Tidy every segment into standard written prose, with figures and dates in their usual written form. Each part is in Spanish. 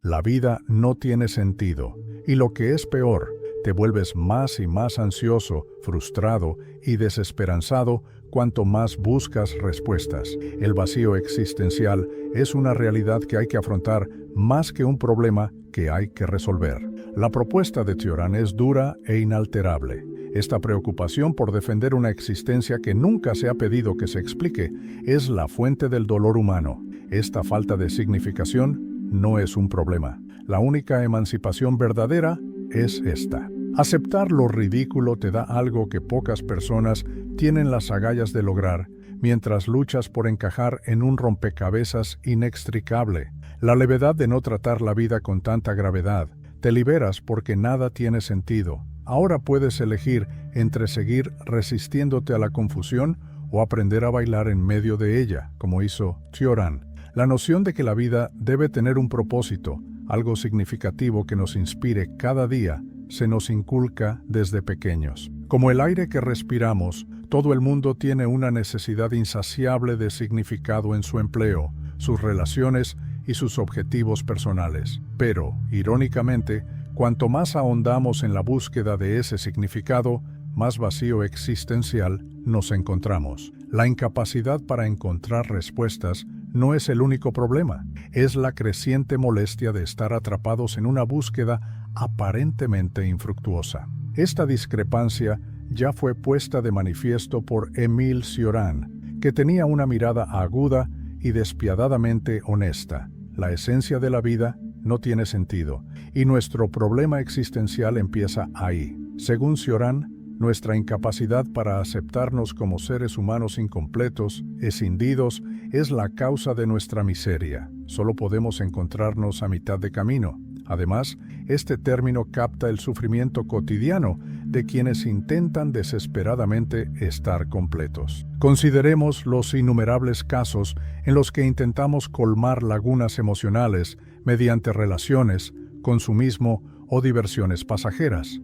La vida no tiene sentido, y lo que es peor, te vuelves más y más ansioso, frustrado y desesperanzado cuanto más buscas respuestas. El vacío existencial es una realidad que hay que afrontar más que un problema que hay que resolver. La propuesta de Cioran es dura e inalterable. Esta preocupación por defender una existencia que nunca se ha pedido que se explique es la fuente del dolor humano. Esta falta de significación no es un problema. La única emancipación verdadera es esta. Aceptar lo ridículo te da algo que pocas personas tienen las agallas de lograr, mientras luchas por encajar en un rompecabezas inextricable. La levedad de no tratar la vida con tanta gravedad. Te liberas porque nada tiene sentido. Ahora puedes elegir entre seguir resistiéndote a la confusión o aprender a bailar en medio de ella, como hizo Cioran. La noción de que la vida debe tener un propósito, algo significativo que nos inspire cada día, se nos inculca desde pequeños. Como el aire que respiramos, todo el mundo tiene una necesidad insaciable de significado en su empleo, sus relaciones y sus objetivos personales. Pero, irónicamente, cuanto más ahondamos en la búsqueda de ese significado, más vacío existencial nos encontramos. La incapacidad para encontrar respuestas no es el único problema, es la creciente molestia de estar atrapados en una búsqueda aparentemente infructuosa. Esta discrepancia ya fue puesta de manifiesto por Émile Cioran, que tenía una mirada aguda y despiadadamente honesta. La esencia de la vida no tiene sentido, y nuestro problema existencial empieza ahí. Según Cioran, nuestra incapacidad para aceptarnos como seres humanos incompletos, escindidos, es la causa de nuestra miseria. Solo podemos encontrarnos a mitad de camino. Además, este término capta el sufrimiento cotidiano de quienes intentan desesperadamente estar completos. Consideremos los innumerables casos en los que intentamos colmar lagunas emocionales mediante relaciones, consumismo o diversiones pasajeras,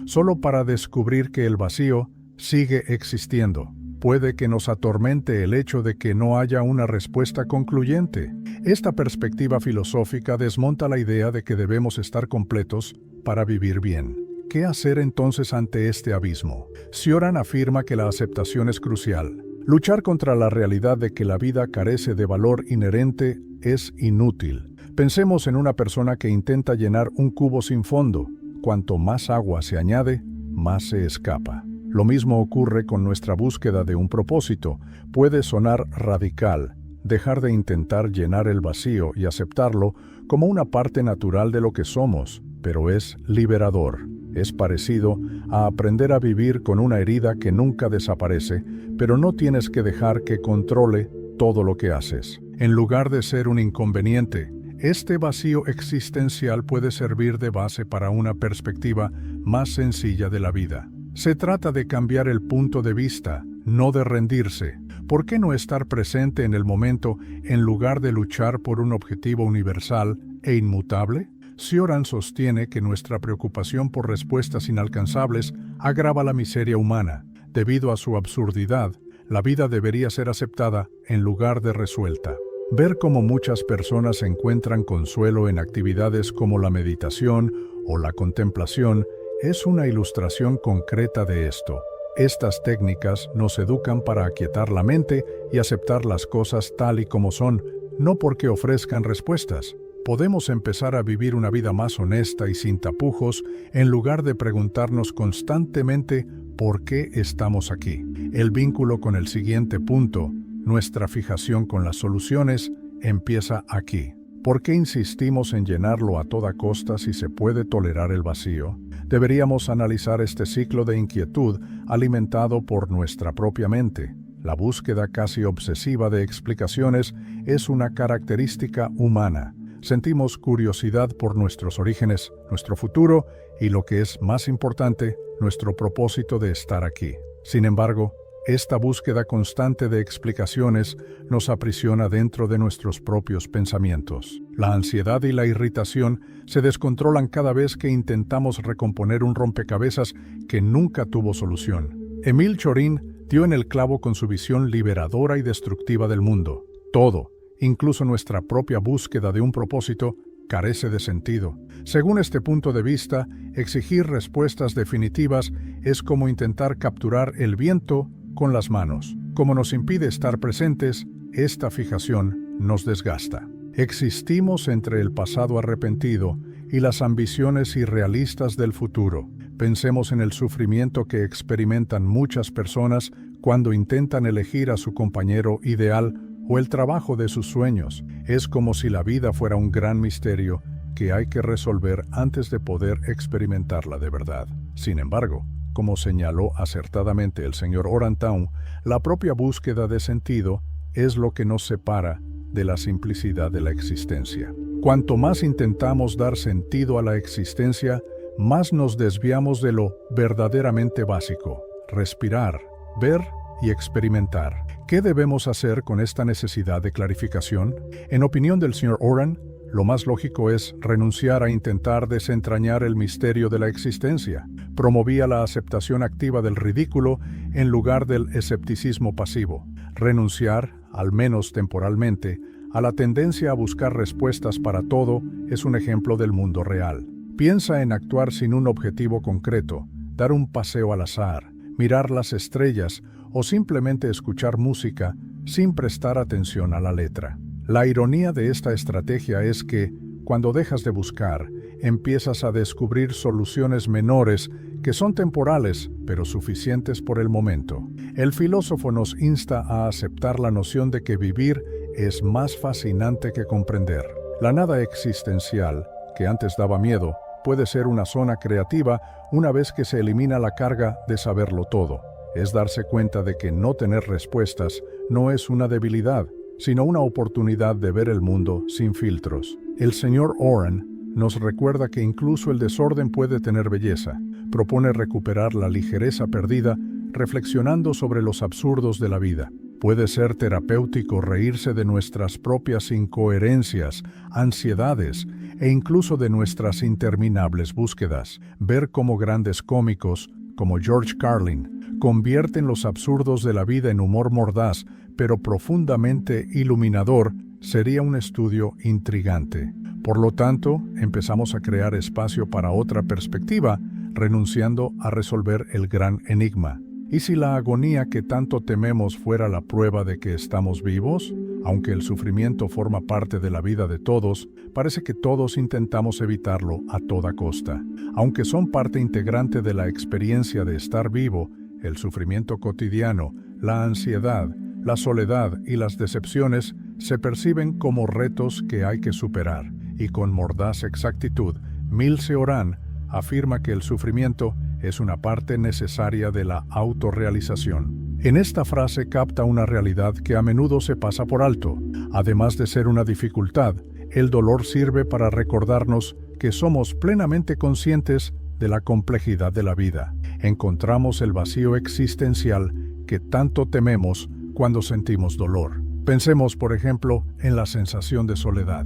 solo para descubrir que el vacío sigue existiendo. Puede que nos atormente el hecho de que no haya una respuesta concluyente. Esta perspectiva filosófica desmonta la idea de que debemos estar completos para vivir bien. ¿Qué hacer entonces ante este abismo? Cioran afirma que la aceptación es crucial. Luchar contra la realidad de que la vida carece de valor inherente es inútil. Pensemos en una persona que intenta llenar un cubo sin fondo. Cuanto más agua se añade, más se escapa. Lo mismo ocurre con nuestra búsqueda de un propósito. Puede sonar radical, dejar de intentar llenar el vacío y aceptarlo como una parte natural de lo que somos, pero es liberador. Es parecido a aprender a vivir con una herida que nunca desaparece, pero no tienes que dejar que controle todo lo que haces. En lugar de ser un inconveniente, este vacío existencial puede servir de base para una perspectiva más sencilla de la vida. Se trata de cambiar el punto de vista, no de rendirse. ¿Por qué no estar presente en el momento en lugar de luchar por un objetivo universal e inmutable? Cioran sostiene que nuestra preocupación por respuestas inalcanzables agrava la miseria humana. Debido a su absurdidad, la vida debería ser aceptada en lugar de resuelta. Ver cómo muchas personas encuentran consuelo en actividades como la meditación o la contemplación es una ilustración concreta de esto. Estas técnicas nos educan para aquietar la mente y aceptar las cosas tal y como son, no porque ofrezcan respuestas. Podemos empezar a vivir una vida más honesta y sin tapujos en lugar de preguntarnos constantemente ¿por qué estamos aquí? El vínculo con el siguiente punto, nuestra fijación con las soluciones, empieza aquí. ¿Por qué insistimos en llenarlo a toda costa si se puede tolerar el vacío? Deberíamos analizar este ciclo de inquietud alimentado por nuestra propia mente. La búsqueda casi obsesiva de explicaciones es una característica humana. Sentimos curiosidad por nuestros orígenes, nuestro futuro y, lo que es más importante, nuestro propósito de estar aquí. Sin embargo, esta búsqueda constante de explicaciones nos aprisiona dentro de nuestros propios pensamientos. La ansiedad y la irritación se descontrolan cada vez que intentamos recomponer un rompecabezas que nunca tuvo solución. Émile Cioran dio en el clavo con su visión liberadora y destructiva del mundo. Todo, incluso nuestra propia búsqueda de un propósito, carece de sentido. Según este punto de vista, exigir respuestas definitivas es como intentar capturar el viento con las manos. Como nos impide estar presentes, esta fijación nos desgasta. Existimos entre el pasado arrepentido y las ambiciones irrealistas del futuro. Pensemos en el sufrimiento que experimentan muchas personas cuando intentan elegir a su compañero ideal o el trabajo de sus sueños. Es como si la vida fuera un gran misterio que hay que resolver antes de poder experimentarla de verdad. Sin embargo, como señaló acertadamente el señor Orantown, la propia búsqueda de sentido es lo que nos separa de la simplicidad de la existencia. Cuanto más intentamos dar sentido a la existencia, más nos desviamos de lo verdaderamente básico: respirar, ver y experimentar. ¿Qué debemos hacer con esta necesidad de clarificación? En opinión del señor Oran, lo más lógico es renunciar a intentar desentrañar el misterio de la existencia. Promovía la aceptación activa del ridículo en lugar del escepticismo pasivo. Renunciar, al menos temporalmente, a la tendencia a buscar respuestas para todo es un ejemplo del mundo real. Piensa en actuar sin un objetivo concreto, dar un paseo al azar, mirar las estrellas o simplemente escuchar música sin prestar atención a la letra. La ironía de esta estrategia es que, cuando dejas de buscar, empiezas a descubrir soluciones menores que son temporales, pero suficientes por el momento. El filósofo nos insta a aceptar la noción de que vivir es más fascinante que comprender. La nada existencial, que antes daba miedo, puede ser una zona creativa una vez que se elimina la carga de saberlo todo. Es darse cuenta de que no tener respuestas no es una debilidad, sino una oportunidad de ver el mundo sin filtros. El señor Oran nos recuerda que incluso el desorden puede tener belleza. Propone recuperar la ligereza perdida reflexionando sobre los absurdos de la vida. Puede ser terapéutico reírse de nuestras propias incoherencias, ansiedades e incluso de nuestras interminables búsquedas. Ver cómo grandes cómicos, como George Carlin, convierten los absurdos de la vida en humor mordaz, pero profundamente iluminador, sería un estudio intrigante. Por lo tanto, empezamos a crear espacio para otra perspectiva, renunciando a resolver el gran enigma. ¿Y si la agonía que tanto tememos fuera la prueba de que estamos vivos? Aunque el sufrimiento forma parte de la vida de todos, parece que todos intentamos evitarlo a toda costa. Aunque son parte integrante de la experiencia de estar vivo, el sufrimiento cotidiano, la ansiedad, la soledad y las decepciones se perciben como retos que hay que superar, y con mordaz exactitud, Milce Oran afirma que el sufrimiento es una parte necesaria de la autorrealización. En esta frase capta una realidad que a menudo se pasa por alto. Además de ser una dificultad, el dolor sirve para recordarnos que somos plenamente conscientes de la complejidad de la vida. Encontramos el vacío existencial que tanto tememos cuando sentimos dolor. Pensemos, por ejemplo, en la sensación de soledad.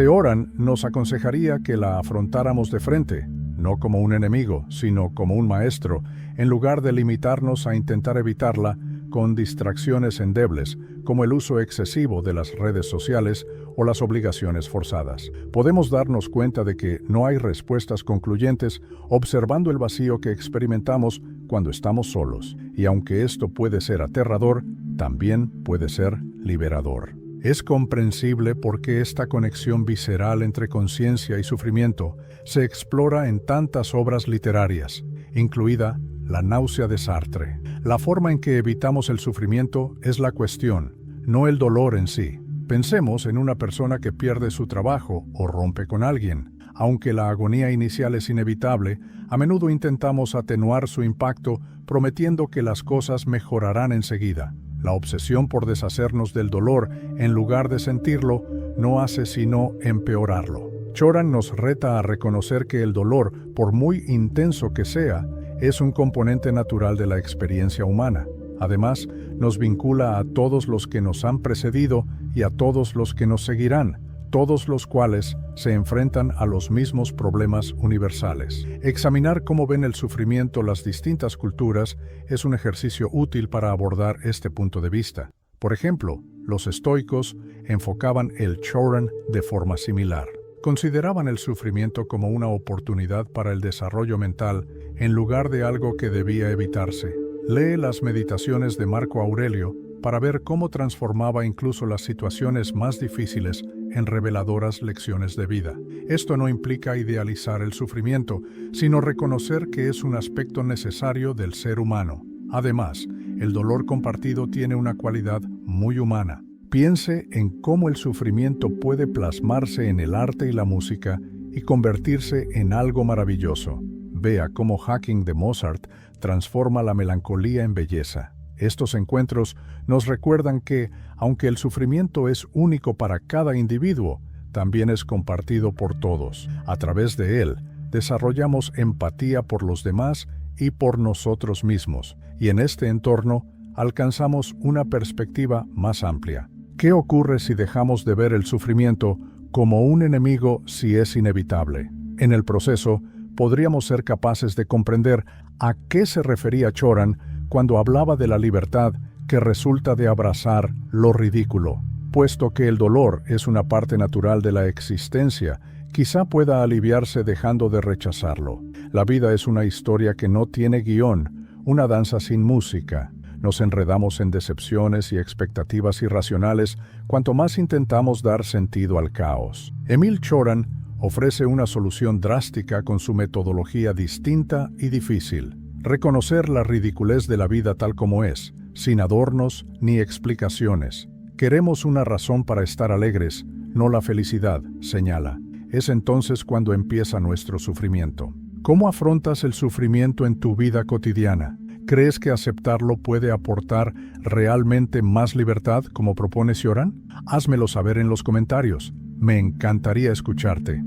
Oran nos aconsejaría que la afrontáramos de frente, no como un enemigo, sino como un maestro, en lugar de limitarnos a intentar evitarla con distracciones endebles, como el uso excesivo de las redes sociales o las obligaciones forzadas. Podemos darnos cuenta de que no hay respuestas concluyentes observando el vacío que experimentamos cuando estamos solos, y aunque esto puede ser aterrador, también puede ser liberador. Es comprensible por qué esta conexión visceral entre conciencia y sufrimiento se explora en tantas obras literarias, incluida La náusea de Sartre. La forma en que evitamos el sufrimiento es la cuestión, no el dolor en sí. Pensemos en una persona que pierde su trabajo o rompe con alguien. Aunque la agonía inicial es inevitable, a menudo intentamos atenuar su impacto prometiendo que las cosas mejorarán enseguida. La obsesión por deshacernos del dolor en lugar de sentirlo no hace sino empeorarlo. Oran nos reta a reconocer que el dolor, por muy intenso que sea, es un componente natural de la experiencia humana. Además, nos vincula a todos los que nos han precedido y a todos los que nos seguirán, todos los cuales se enfrentan a los mismos problemas universales. Examinar cómo ven el sufrimiento las distintas culturas es un ejercicio útil para abordar este punto de vista. Por ejemplo, los estoicos enfocaban el Choran de forma similar. Consideraban el sufrimiento como una oportunidad para el desarrollo mental en lugar de algo que debía evitarse. Lee las meditaciones de Marco Aurelio para ver cómo transformaba incluso las situaciones más difíciles en reveladoras lecciones de vida. Esto no implica idealizar el sufrimiento, sino reconocer que es un aspecto necesario del ser humano. Además, el dolor compartido tiene una cualidad muy humana. Piense en cómo el sufrimiento puede plasmarse en el arte y la música y convertirse en algo maravilloso. Vea cómo Hacking de Mozart transforma la melancolía en belleza. Estos encuentros nos recuerdan que, aunque el sufrimiento es único para cada individuo, también es compartido por todos. A través de él, desarrollamos empatía por los demás y por nosotros mismos, y en este entorno alcanzamos una perspectiva más amplia. ¿Qué ocurre si dejamos de ver el sufrimiento como un enemigo si es inevitable? En el proceso, podríamos ser capaces de comprender a qué se refería Choran cuando hablaba de la libertad que resulta de abrazar lo ridículo. Puesto que el dolor es una parte natural de la existencia, quizá pueda aliviarse dejando de rechazarlo. La vida es una historia que no tiene guión, una danza sin música. Nos enredamos en decepciones y expectativas irracionales cuanto más intentamos dar sentido al caos. Emil Cioran ofrece una solución drástica con su metodología distinta y difícil. Reconocer la ridiculez de la vida tal como es, sin adornos ni explicaciones. Queremos una razón para estar alegres, no la felicidad, señala. Es entonces cuando empieza nuestro sufrimiento. ¿Cómo afrontas el sufrimiento en tu vida cotidiana? ¿Crees que aceptarlo puede aportar realmente más libertad, como propone Cioran? Házmelo saber en los comentarios. Me encantaría escucharte.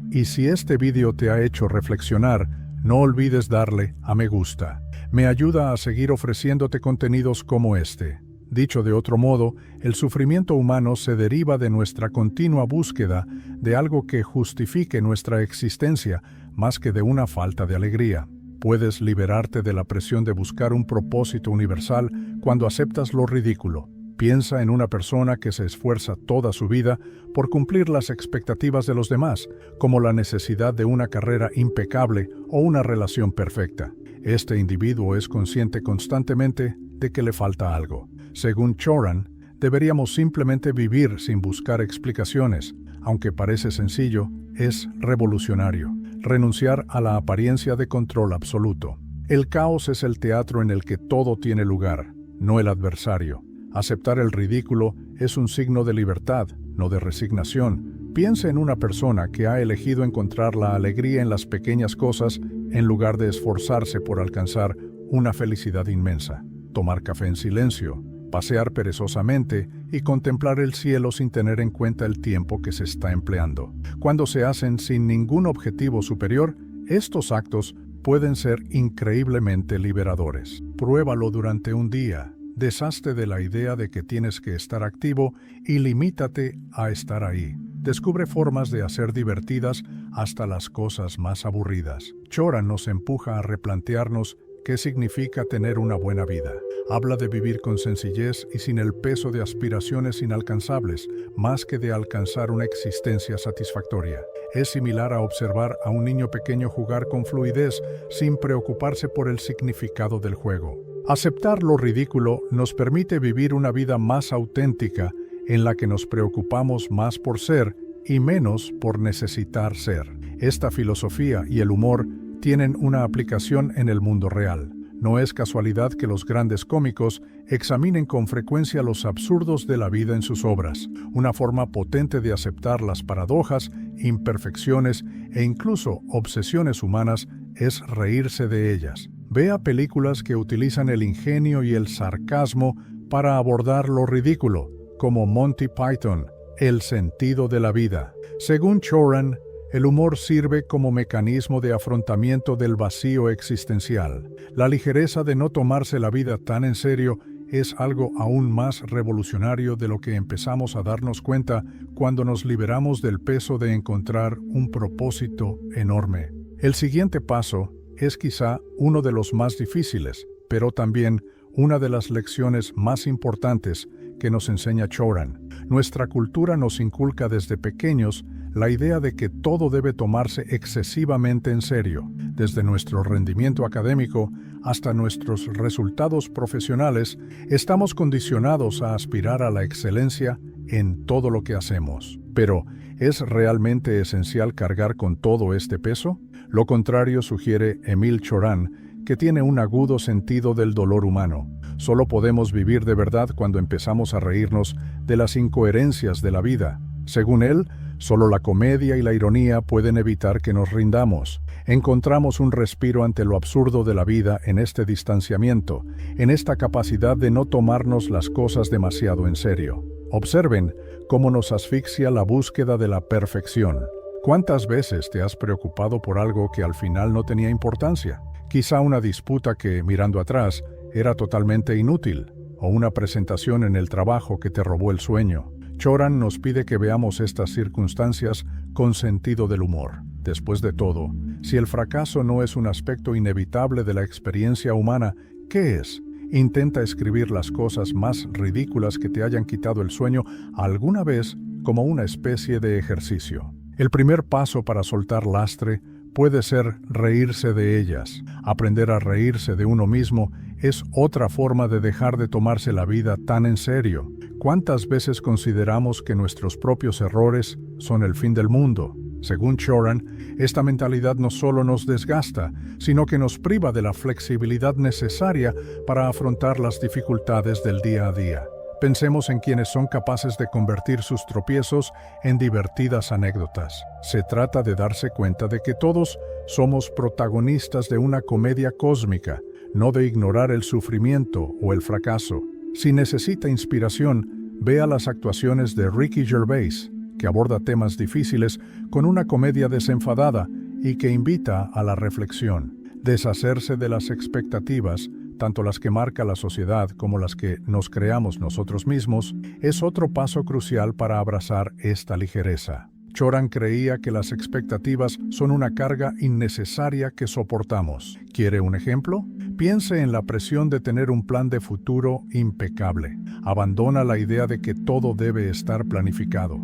Y si este vídeo te ha hecho reflexionar, no olvides darle a me gusta. Me ayuda a seguir ofreciéndote contenidos como este. Dicho de otro modo, el sufrimiento humano se deriva de nuestra continua búsqueda de algo que justifique nuestra existencia, más que de una falta de alegría. Puedes liberarte de la presión de buscar un propósito universal cuando aceptas lo ridículo. Piensa en una persona que se esfuerza toda su vida por cumplir las expectativas de los demás, como la necesidad de una carrera impecable o una relación perfecta. Este individuo es consciente constantemente de que le falta algo. Según Cioran, deberíamos simplemente vivir sin buscar explicaciones. Aunque parece sencillo, es revolucionario. Renunciar a la apariencia de control absoluto. El caos es el teatro en el que todo tiene lugar, no el adversario. Aceptar el ridículo es un signo de libertad, no de resignación. Piensa en una persona que ha elegido encontrar la alegría en las pequeñas cosas en lugar de esforzarse por alcanzar una felicidad inmensa. Tomar café en silencio, pasear perezosamente y contemplar el cielo sin tener en cuenta el tiempo que se está empleando. Cuando se hacen sin ningún objetivo superior, estos actos pueden ser increíblemente liberadores. Pruébalo durante un día. Deshazte de la idea de que tienes que estar activo y limítate a estar ahí. Descubre formas de hacer divertidas hasta las cosas más aburridas. Cioran nos empuja a replantearnos qué significa tener una buena vida. Habla de vivir con sencillez y sin el peso de aspiraciones inalcanzables, más que de alcanzar una existencia satisfactoria. Es similar a observar a un niño pequeño jugar con fluidez sin preocuparse por el significado del juego. Aceptar lo ridículo nos permite vivir una vida más auténtica en la que nos preocupamos más por ser y menos por necesitar ser. Esta filosofía y el humor tienen una aplicación en el mundo real. No es casualidad que los grandes cómicos examinen con frecuencia los absurdos de la vida en sus obras. Una forma potente de aceptar las paradojas, imperfecciones e incluso obsesiones humanas es reírse de ellas. Vea películas que utilizan el ingenio y el sarcasmo para abordar lo ridículo, como Monty Python, El sentido de la vida. Según Cioran, el humor sirve como mecanismo de afrontamiento del vacío existencial. La ligereza de no tomarse la vida tan en serio es algo aún más revolucionario de lo que empezamos a darnos cuenta cuando nos liberamos del peso de encontrar un propósito enorme. El siguiente paso es quizá uno de los más difíciles, pero también una de las lecciones más importantes que nos enseña Cioran. Nuestra cultura nos inculca desde pequeños la idea de que todo debe tomarse excesivamente en serio, desde nuestro rendimiento académico hasta nuestros resultados profesionales, estamos condicionados a aspirar a la excelencia en todo lo que hacemos. Pero, ¿es realmente esencial cargar con todo este peso? Lo contrario sugiere Émile Cioran, que tiene un agudo sentido del dolor humano. Solo podemos vivir de verdad cuando empezamos a reírnos de las incoherencias de la vida. Según él, solo la comedia y la ironía pueden evitar que nos rindamos. Encontramos un respiro ante lo absurdo de la vida en este distanciamiento, en esta capacidad de no tomarnos las cosas demasiado en serio. Observen cómo nos asfixia la búsqueda de la perfección. ¿Cuántas veces te has preocupado por algo que al final no tenía importancia? Quizá una disputa que, mirando atrás, era totalmente inútil, o una presentación en el trabajo que te robó el sueño. Cioran nos pide que veamos estas circunstancias con sentido del humor. Después de todo, si el fracaso no es un aspecto inevitable de la experiencia humana, ¿qué es? Intenta escribir las cosas más ridículas que te hayan quitado el sueño alguna vez como una especie de ejercicio. El primer paso para soltar lastre puede ser reírse de ellas. Aprender a reírse de uno mismo es otra forma de dejar de tomarse la vida tan en serio. ¿Cuántas veces consideramos que nuestros propios errores son el fin del mundo? Según Cioran, esta mentalidad no solo nos desgasta, sino que nos priva de la flexibilidad necesaria para afrontar las dificultades del día a día. Pensemos en quienes son capaces de convertir sus tropiezos en divertidas anécdotas. Se trata de darse cuenta de que todos somos protagonistas de una comedia cósmica, no de ignorar el sufrimiento o el fracaso. Si necesita inspiración, vea las actuaciones de Ricky Gervais, que aborda temas difíciles con una comedia desenfadada y que invita a la reflexión. Deshacerse de las expectativas, tanto las que marca la sociedad como las que nos creamos nosotros mismos, es otro paso crucial para abrazar esta ligereza. Cioran creía que las expectativas son una carga innecesaria que soportamos. ¿Quiere un ejemplo? Piense en la presión de tener un plan de futuro impecable. Abandona la idea de que todo debe estar planificado.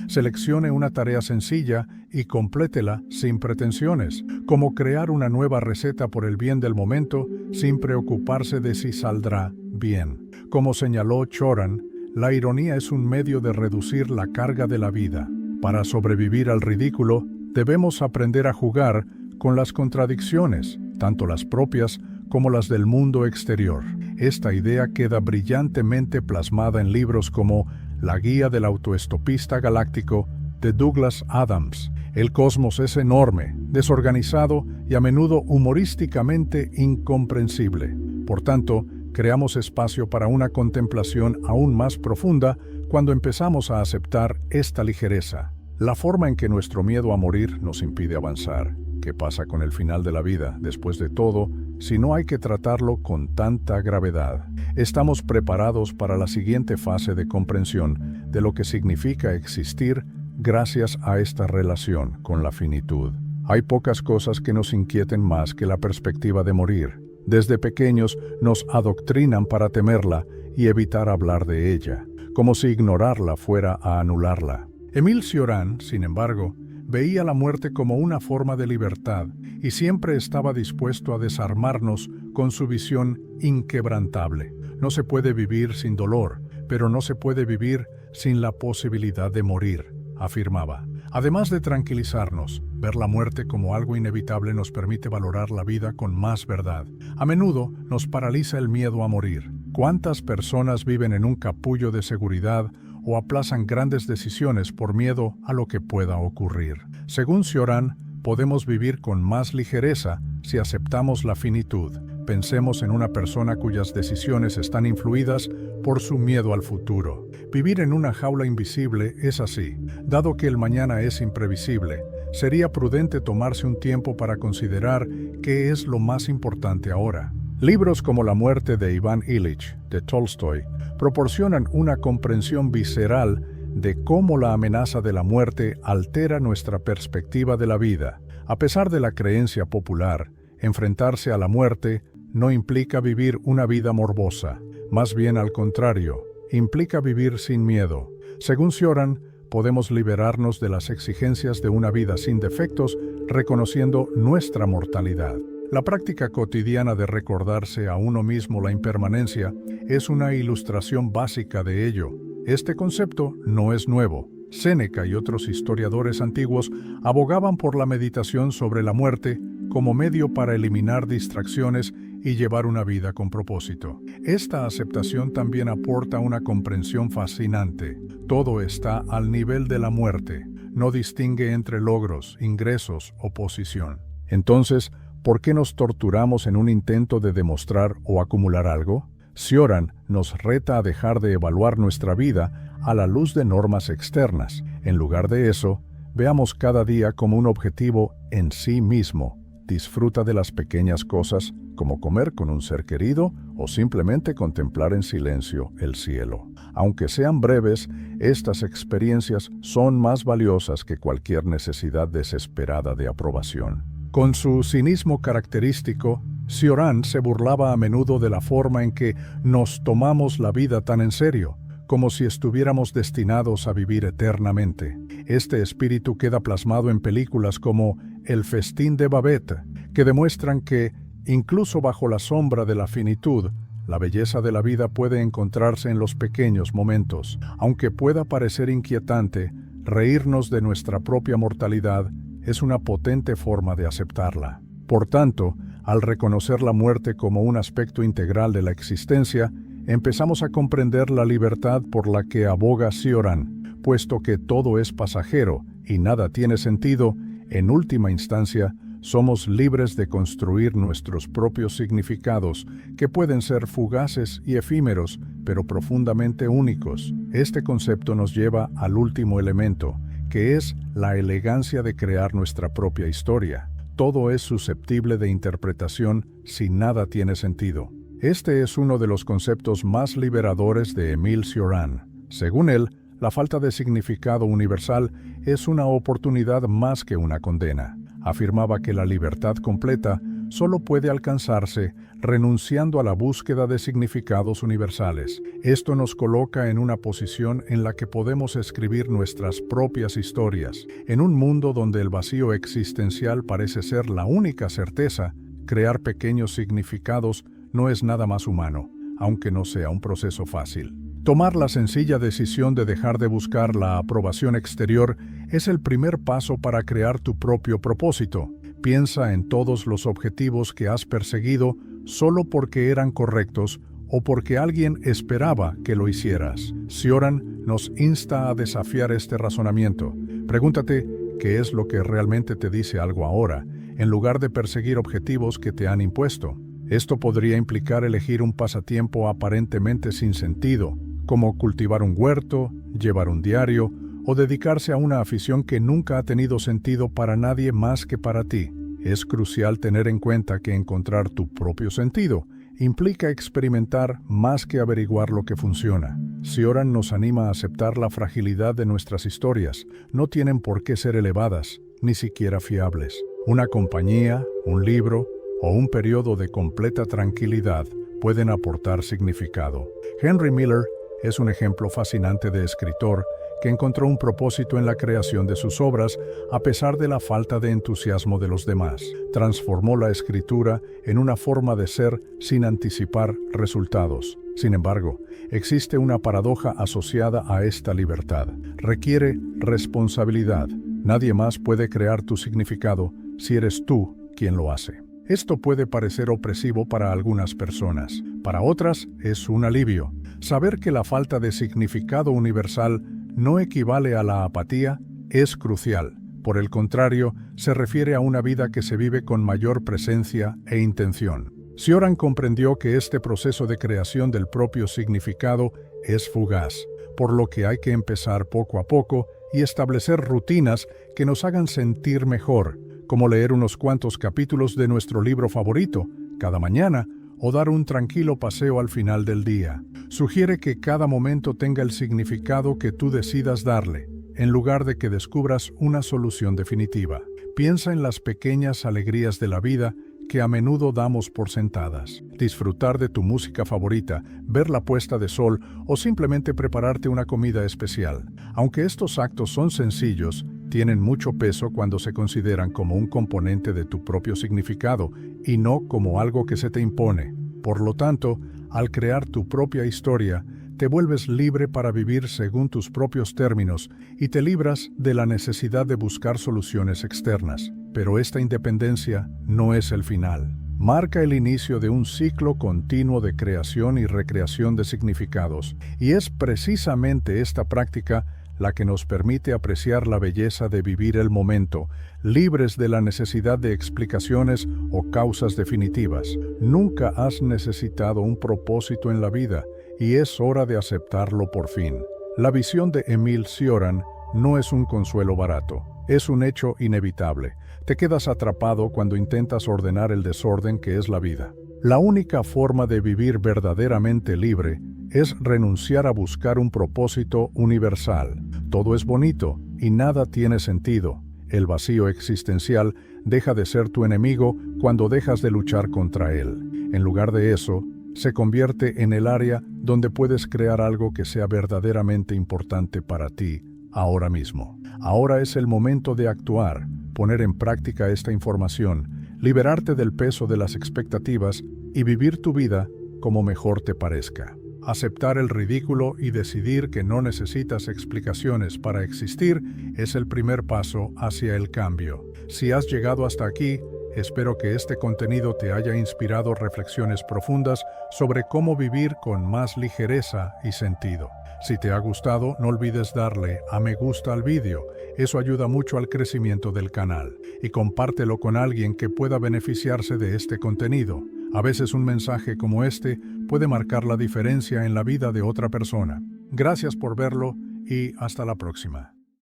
Seleccione una tarea sencilla y complétela sin pretensiones, como crear una nueva receta por el bien del momento sin preocuparse de si saldrá bien. Como señaló Cioran, la ironía es un medio de reducir la carga de la vida. Para sobrevivir al ridículo, debemos aprender a jugar con las contradicciones, tanto las propias como las del mundo exterior. Esta idea queda brillantemente plasmada en libros como La guía del autoestopista galáctico de Douglas Adams. El cosmos es enorme, desorganizado y a menudo humorísticamente incomprensible. Por tanto, creamos espacio para una contemplación aún más profunda cuando empezamos a aceptar esta ligereza. La forma en que nuestro miedo a morir nos impide avanzar. ¿Qué pasa con el final de la vida, después de todo, si no hay que tratarlo con tanta gravedad? Estamos preparados para la siguiente fase de comprensión de lo que significa existir gracias a esta relación con la finitud. Hay pocas cosas que nos inquieten más que la perspectiva de morir. Desde pequeños nos adoctrinan para temerla y evitar hablar de ella, como si ignorarla fuera a anularla. Émile Cioran, sin embargo, veía la muerte como una forma de libertad y siempre estaba dispuesto a desarmarnos con su visión inquebrantable. No se puede vivir sin dolor, pero no se puede vivir sin la posibilidad de morir, afirmaba. Además de tranquilizarnos, ver la muerte como algo inevitable nos permite valorar la vida con más verdad. A menudo nos paraliza el miedo a morir. ¿Cuántas personas viven en un capullo de seguridad o aplazan grandes decisiones por miedo a lo que pueda ocurrir? Según Cioran, podemos vivir con más ligereza si aceptamos la finitud. Pensemos en una persona cuyas decisiones están influidas por su miedo al futuro. Vivir en una jaula invisible es así. Dado que el mañana es imprevisible, sería prudente tomarse un tiempo para considerar qué es lo más importante ahora. Libros como La muerte de Iván Ilich, de Tolstoy, proporcionan una comprensión visceral de cómo la amenaza de la muerte altera nuestra perspectiva de la vida. A pesar de la creencia popular, enfrentarse a la muerte no implica vivir una vida morbosa. Más bien al contrario, implica vivir sin miedo. Según Cioran, podemos liberarnos de las exigencias de una vida sin defectos, reconociendo nuestra mortalidad. La práctica cotidiana de recordarse a uno mismo la impermanencia es una ilustración básica de ello. Este concepto no es nuevo. Séneca y otros historiadores antiguos abogaban por la meditación sobre la muerte como medio para eliminar distracciones y llevar una vida con propósito. Esta aceptación también aporta una comprensión fascinante. Todo está al nivel de la muerte. No distingue entre logros, ingresos o posición. Entonces, ¿por qué nos torturamos en un intento de demostrar o acumular algo? Cioran nos reta a dejar de evaluar nuestra vida a la luz de normas externas. En lugar de eso, veamos cada día como un objetivo en sí mismo. Disfruta de las pequeñas cosas, como comer con un ser querido o simplemente contemplar en silencio el cielo. Aunque sean breves, estas experiencias son más valiosas que cualquier necesidad desesperada de aprobación. Con su cinismo característico, Cioran se burlaba a menudo de la forma en que nos tomamos la vida tan en serio, como si estuviéramos destinados a vivir eternamente. Este espíritu queda plasmado en películas como El festín de Babette, que demuestran que, incluso bajo la sombra de la finitud, la belleza de la vida puede encontrarse en los pequeños momentos. Aunque pueda parecer inquietante, reírnos de nuestra propia mortalidad es una potente forma de aceptarla. Por tanto, al reconocer la muerte como un aspecto integral de la existencia, empezamos a comprender la libertad por la que aboga Cioran, puesto que todo es pasajero y nada tiene sentido. En última instancia, somos libres de construir nuestros propios significados, que pueden ser fugaces y efímeros, pero profundamente únicos. Este concepto nos lleva al último elemento, que es la elegancia de crear nuestra propia historia. Todo es susceptible de interpretación si nada tiene sentido. Este es uno de los conceptos más liberadores de Émile Cioran. Según él, la falta de significado universal es una oportunidad más que una condena. Afirmaba que la libertad completa solo puede alcanzarse renunciando a la búsqueda de significados universales. Esto nos coloca en una posición en la que podemos escribir nuestras propias historias. En un mundo donde el vacío existencial parece ser la única certeza, crear pequeños significados no es nada más humano, aunque no sea un proceso fácil. Tomar la sencilla decisión de dejar de buscar la aprobación exterior es el primer paso para crear tu propio propósito. Piensa en todos los objetivos que has perseguido solo porque eran correctos o porque alguien esperaba que lo hicieras. Cioran nos insta a desafiar este razonamiento. Pregúntate qué es lo que realmente te dice algo ahora, en lugar de perseguir objetivos que te han impuesto. Esto podría implicar elegir un pasatiempo aparentemente sin sentido, como cultivar un huerto, llevar un diario o dedicarse a una afición que nunca ha tenido sentido para nadie más que para ti. Es crucial tener en cuenta que encontrar tu propio sentido implica experimentar más que averiguar lo que funciona. Cioran nos anima a aceptar la fragilidad de nuestras historias. No tienen por qué ser elevadas, ni siquiera fiables. Una compañía, un libro o un periodo de completa tranquilidad pueden aportar significado. Henry Miller es un ejemplo fascinante de escritor que encontró un propósito en la creación de sus obras a pesar de la falta de entusiasmo de los demás. Transformó la escritura en una forma de ser sin anticipar resultados. Sin embargo, existe una paradoja asociada a esta libertad. Requiere responsabilidad. Nadie más puede crear tu significado si eres tú quien lo hace. Esto puede parecer opresivo para algunas personas. Para otras es un alivio. Saber que la falta de significado universal no equivale a la apatía es crucial. Por el contrario, se refiere a una vida que se vive con mayor presencia e intención. Cioran comprendió que este proceso de creación del propio significado es fugaz, por lo que hay que empezar poco a poco y establecer rutinas que nos hagan sentir mejor, como leer unos cuantos capítulos de nuestro libro favorito cada mañana o dar un tranquilo paseo al final del día. Sugiere que cada momento tenga el significado que tú decidas darle, en lugar de que descubras una solución definitiva. Piensa en las pequeñas alegrías de la vida que a menudo damos por sentadas. Disfrutar de tu música favorita, ver la puesta de sol o simplemente prepararte una comida especial. Aunque estos actos son sencillos, tienen mucho peso cuando se consideran como un componente de tu propio significado y no como algo que se te impone. Por lo tanto, al crear tu propia historia, te vuelves libre para vivir según tus propios términos y te libras de la necesidad de buscar soluciones externas. Pero esta independencia no es el final. Marca el inicio de un ciclo continuo de creación y recreación de significados, y es precisamente esta práctica la que nos permite apreciar la belleza de vivir el momento, libres de la necesidad de explicaciones o causas definitivas. Nunca has necesitado un propósito en la vida, y es hora de aceptarlo por fin. La visión de Emil Cioran no es un consuelo barato, es un hecho inevitable. Te quedas atrapado cuando intentas ordenar el desorden que es la vida. La única forma de vivir verdaderamente libre es renunciar a buscar un propósito universal. Todo es bonito y nada tiene sentido. El vacío existencial deja de ser tu enemigo cuando dejas de luchar contra él. En lugar de eso, se convierte en el área donde puedes crear algo que sea verdaderamente importante para ti, ahora mismo. Ahora es el momento de actuar, poner en práctica esta información, liberarte del peso de las expectativas y vivir tu vida como mejor te parezca. Aceptar el ridículo y decidir que no necesitas explicaciones para existir es el primer paso hacia el cambio. Si has llegado hasta aquí, espero que este contenido te haya inspirado reflexiones profundas sobre cómo vivir con más ligereza y sentido. Si te ha gustado, no olvides darle a me gusta al vídeo. Eso ayuda mucho al crecimiento del canal. Y compártelo con alguien que pueda beneficiarse de este contenido. A veces un mensaje como este puede marcar la diferencia en la vida de otra persona. Gracias por verlo y hasta la próxima.